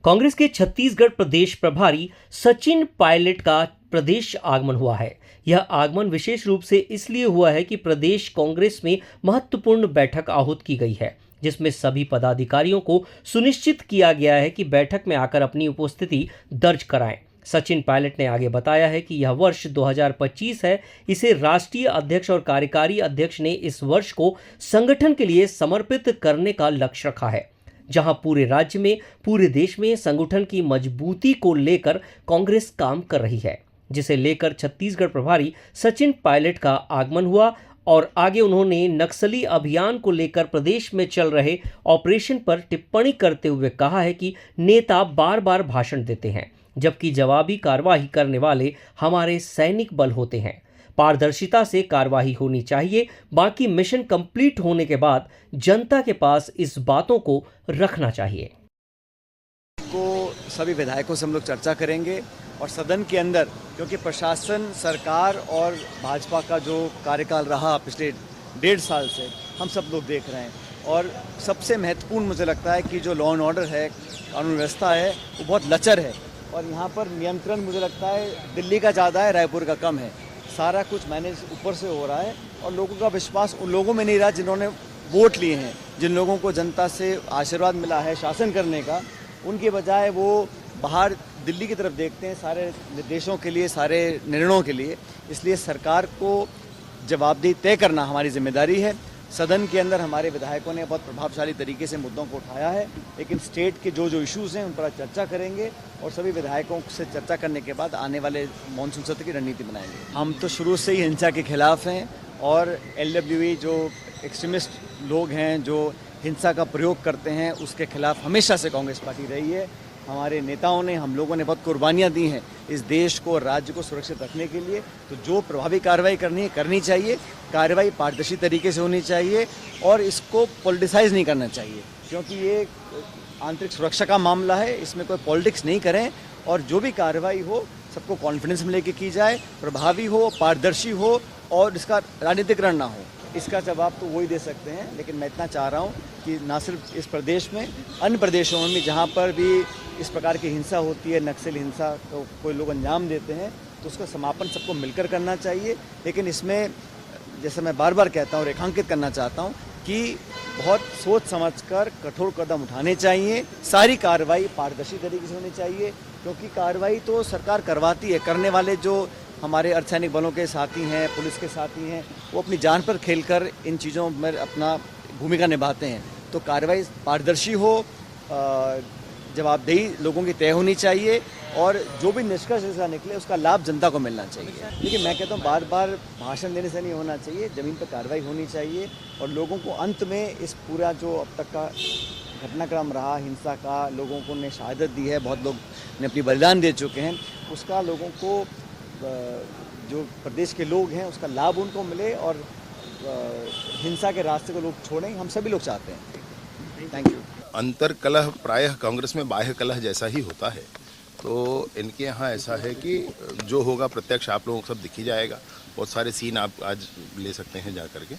कांग्रेस के छत्तीसगढ़ प्रदेश प्रभारी सचिन पायलट का प्रदेश आगमन हुआ है। यह आगमन विशेष रूप से इसलिए हुआ है कि प्रदेश कांग्रेस में महत्वपूर्ण बैठक आहूत की गई है, जिसमें सभी पदाधिकारियों को सुनिश्चित किया गया है कि बैठक में आकर अपनी उपस्थिति दर्ज कराएं। सचिन पायलट ने आगे बताया है कि यह वर्ष 2025 है। इसे राष्ट्रीय अध्यक्ष और कार्यकारी अध्यक्ष ने इस वर्ष को संगठन के लिए समर्पित करने का लक्ष्य रखा है, जहां पूरे राज्य में, पूरे देश में संगठन की मजबूती को लेकर कांग्रेस काम कर रही है, जिसे लेकर छत्तीसगढ़ प्रभारी सचिन पायलट का आगमन हुआ। और आगे उन्होंने नक्सली अभियान को लेकर प्रदेश में चल रहे ऑपरेशन पर टिप्पणी करते हुए कहा है कि नेता बार बार भाषण देते हैं, जबकि जवाबी कार्रवाई करने वाले हमारे सैनिक बल होते हैं। पारदर्शिता से कार्रवाई होनी चाहिए। बाकी मिशन कंप्लीट होने के बाद जनता के पास इस बातों को रखना चाहिए। सभी विधायकों से हम लोग चर्चा करेंगे और सदन के अंदर, क्योंकि प्रशासन, सरकार और भाजपा का जो कार्यकाल रहा पिछले 1.5 साल से हम सब लोग देख रहे हैं, और सबसे महत्वपूर्ण मुझे लगता है कि जो लॉ एंड ऑर्डर है, कानून व्यवस्था है, वो बहुत लचर है। और यहाँ पर नियंत्रण मुझे लगता है दिल्ली का ज़्यादा है, रायपुर का कम है। सारा कुछ मैनेज ऊपर से हो रहा है और लोगों का विश्वास उन लोगों में नहीं रहा जिन्होंने वोट लिए हैं, जिन लोगों को जनता से आशीर्वाद मिला है शासन करने का। उनके बजाय वो बाहर दिल्ली की तरफ देखते हैं सारे निर्देशों के लिए, सारे निर्णयों के लिए। इसलिए सरकार को जवाबदेही तय करना हमारी जिम्मेदारी है। सदन के अंदर हमारे विधायकों ने बहुत प्रभावशाली तरीके से मुद्दों को उठाया है, लेकिन स्टेट के जो इश्यूज़ हैं उन पर चर्चा करेंगे और सभी विधायकों से चर्चा करने के बाद आने वाले मानसून सत्र की रणनीति बनाएंगे। हम तो शुरू से ही हिंसा के खिलाफ हैं और LWE जो एक्सट्रीमिस्ट लोग हैं, जो हिंसा का प्रयोग करते हैं, उसके खिलाफ हमेशा से कांग्रेस पार्टी रही है। हमारे नेताओं ने, हम लोगों ने बहुत कुर्बानियाँ दी हैं इस देश को और राज्य को सुरक्षित रखने के लिए। तो जो प्रभावी कार्रवाई करनी चाहिए, कार्रवाई पारदर्शी तरीके से होनी चाहिए और इसको पॉलिटिसाइज नहीं करना चाहिए, क्योंकि ये आंतरिक सुरक्षा का मामला है। इसमें कोई पॉलिटिक्स नहीं करें और जो भी कार्रवाई हो सबको कॉन्फिडेंस में लेके की जाए, प्रभावी हो, पारदर्शी हो और इसका राजनीतिकरण ना हो। इसका जवाब तो वही दे सकते हैं, लेकिन मैं इतना चाह रहा हूँ कि ना सिर्फ इस प्रदेश में, अन्य प्रदेशों में भी जहाँ पर भी इस प्रकार की हिंसा होती है, नक्सली हिंसा को कोई लोग अंजाम देते हैं, तो उसका समापन सबको मिलकर करना चाहिए। लेकिन इसमें, जैसे मैं बार बार कहता हूँ, रेखांकित करना चाहता हूँ कि बहुत सोच समझकर कठोर कदम उठाने चाहिए। सारी कार्रवाई पारदर्शी तरीके से होनी चाहिए, क्योंकि कार्रवाई तो सरकार करवाती है। करने वाले जो हमारे अर्धसैनिक बलों के साथी हैं, पुलिस के साथी हैं, वो अपनी जान पर खेलकर इन चीज़ों में अपना भूमिका निभाते हैं। तो कार्रवाई पारदर्शी हो, जवाबदेही लोगों की तय होनी चाहिए और जो भी निष्कर्ष ऐसा निकले उसका लाभ जनता को मिलना चाहिए। देखिए, मैं कहता हूँ बार बार भाषण देने से नहीं होना चाहिए, ज़मीन पर कार्रवाई होनी चाहिए और लोगों को अंत में इस पूरा जो अब तक का घटनाक्रम रहा हिंसा का, लोगों को ने शहादत दी है, बहुत लोग ने अपनी बलिदान दे चुके हैं, उसका लोगों को, जो प्रदेश के लोग हैं, उसका लाभ उनको मिले और हिंसा के रास्ते को लोग छोड़ें, हम सभी लोग चाहते हैं। Thank you. अंतर कलह प्रायः कांग्रेस में बाह्य कलह जैसा ही होता है, तो इनके यहाँ ऐसा है कि जो होगा प्रत्यक्ष आप लोगों को सब दिख ही जाएगा। बहुत सारे सीन आप आज ले सकते हैं जा करके।